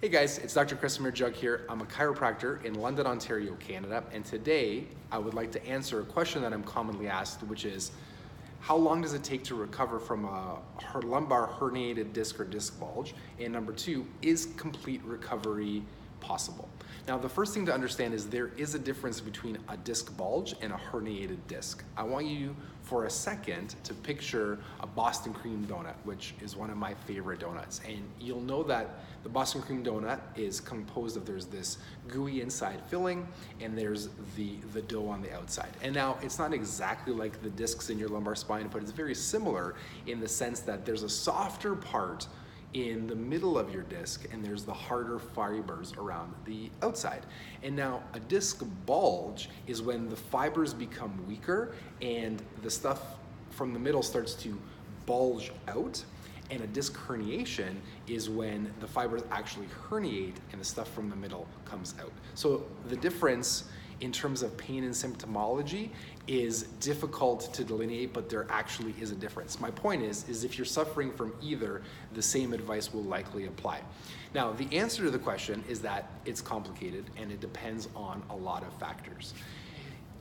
Hey guys, it's Dr. Kresimir Jug here. I'm a chiropractor in London, Ontario, Canada, and today I would like to answer a question that I'm commonly asked, which is, how long does it take to recover from a lumbar herniated disc or disc bulge? And number two, is complete recovery possible? Now, the first thing to understand is there is a difference between a disc bulge and a herniated disc. I want you for a second to picture a Boston cream donut, which is one of my favorite donuts. And you'll know that the Boston cream donut is composed of, there's this gooey inside filling and there's the dough on the outside. And now it's not exactly like the discs in your lumbar spine, but it's very similar in the sense that there's a softer part in the middle of your disc and there's the harder fibers around the outside. And now a disc bulge is when the fibers become weaker and the stuff from the middle starts to bulge out. And a disc herniation is when the fibers actually herniate and the stuff from the middle comes out. So the difference in terms of pain and symptomology is difficult to delineate, but there actually is a difference. My point is if you're suffering from either, the same advice will likely apply. Now, the answer to the question is that it's complicated and it depends on a lot of factors.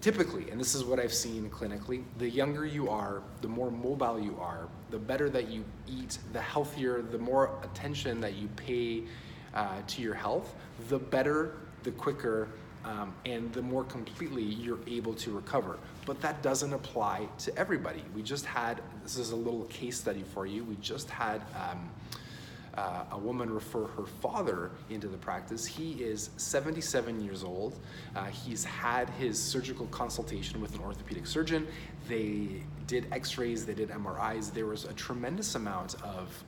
Typically, and this is what I've seen clinically, the younger you are, the more mobile you are, the better that you eat, the healthier, the more attention that you pay to your health, the better, the quicker, and the more completely you're able to recover. But that doesn't apply to everybody. We just had, this is a little case study for you, we just had a woman refer her father into the practice. He is 77 years old. He's had his surgical consultation with an orthopedic surgeon. They did x-rays, they did MRIs. There was a tremendous amount of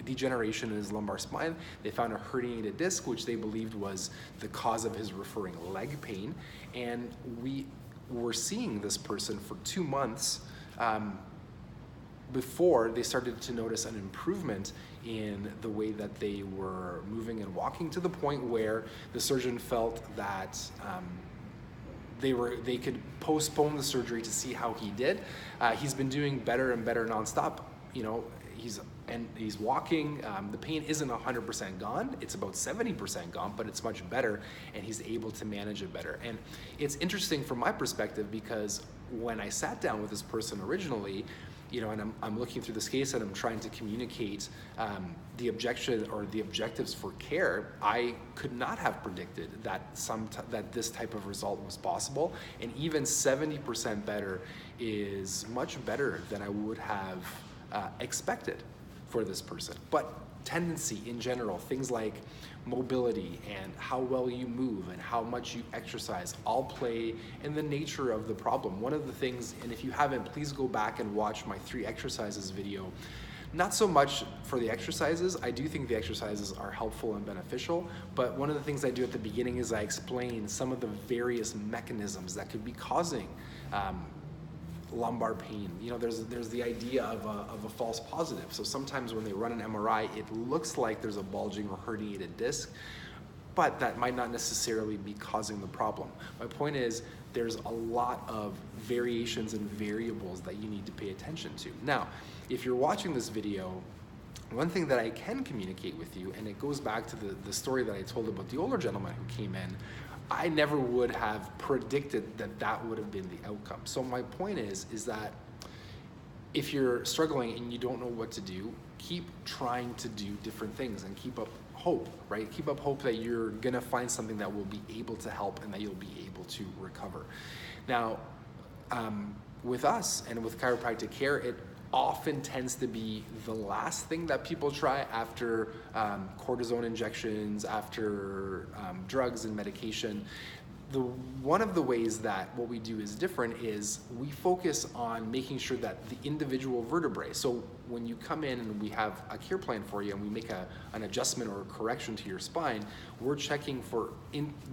degeneration in his lumbar spine. They found a herniated disc, which they believed was the cause of his referring leg pain. And we were seeing this person for 2 months before they started to notice an improvement in the way that they were moving and walking, to the point where the surgeon felt that they could postpone the surgery to see how he did. He's been doing better and better nonstop. You know, he's walking. The pain isn't 100% gone. It's about 70% gone, but it's much better, and he's able to manage it better. And it's interesting from my perspective because when I sat down with this person originally, you know, and I'm looking through this case and I'm trying to communicate the objection or the objectives for care, I could not have predicted that that this type of result was possible. And even 70% better is much better than I would have expected for this person. But tendency in general, things like mobility and how well you move and how much you exercise all play in the nature of the problem. One of the things, and if you haven't, please go back and watch my 3 exercises video. Not so much for the exercises. I do think the exercises are helpful and beneficial, but one of the things I do at the beginning is I explain some of the various mechanisms that could be causing lumbar pain. You know, there's the idea of a false positive. So sometimes when they run an MRI, it looks like there's a bulging or herniated disc, but that might not necessarily be causing the problem. My point is there's a lot of variations and variables that you need to pay attention to. Now, if you're watching this video, one thing that I can communicate with you, and it goes back to the story that I told about the older gentleman who came in, I never would have predicted that that would have been the outcome. So my point is that if you're struggling and you don't know what to do, keep trying to do different things and keep up hope, right? Keep up hope that you're gonna find something that will be able to help and that you'll be able to recover. Now, with us and with chiropractic care, it often tends to be the last thing that people try after cortisone injections, after drugs and medication. One of the ways that what we do is different is we focus on making sure that the individual vertebrae, so when you come in and we have a care plan for you and we make an adjustment or a correction to your spine, we're checking for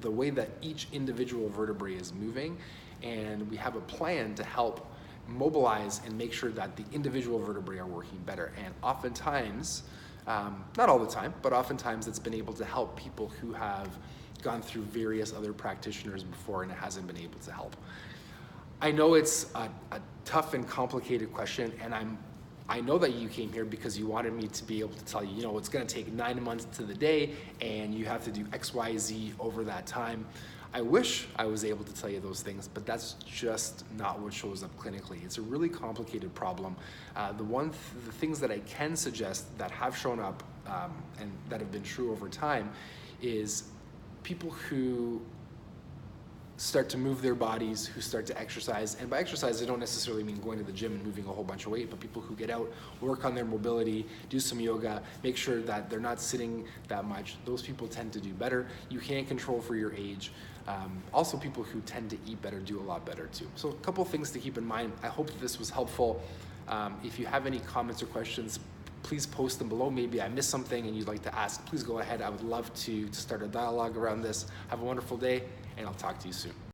the way that each individual vertebrae is moving, and we have a plan to help mobilize and make sure that the individual vertebrae are working better. And oftentimes, not all the time, but oftentimes it's been able to help people who have gone through various other practitioners before and it hasn't been able to help. I know it's a tough and complicated question, and I know that you came here because you wanted me to be able to tell you, you know, it's gonna take 9 months to the day and you have to do X, Y, Z over that time. I wish I was able to tell you those things, but that's just not what shows up clinically. It's a really complicated problem. The things that I can suggest that have shown up and that have been true over time is people who start to move their bodies, who start to exercise. And by exercise, I don't necessarily mean going to the gym and moving a whole bunch of weight, but people who get out, work on their mobility, do some yoga, make sure that they're not sitting that much. Those people tend to do better. You can't control for your age. Also, people who tend to eat better do a lot better too. So a couple things to keep in mind. I hope that this was helpful. If you have any comments or questions, please post them below. Maybe I missed something and you'd like to ask, please go ahead. I would love to start a dialogue around this. Have a wonderful day, and I'll talk to you soon.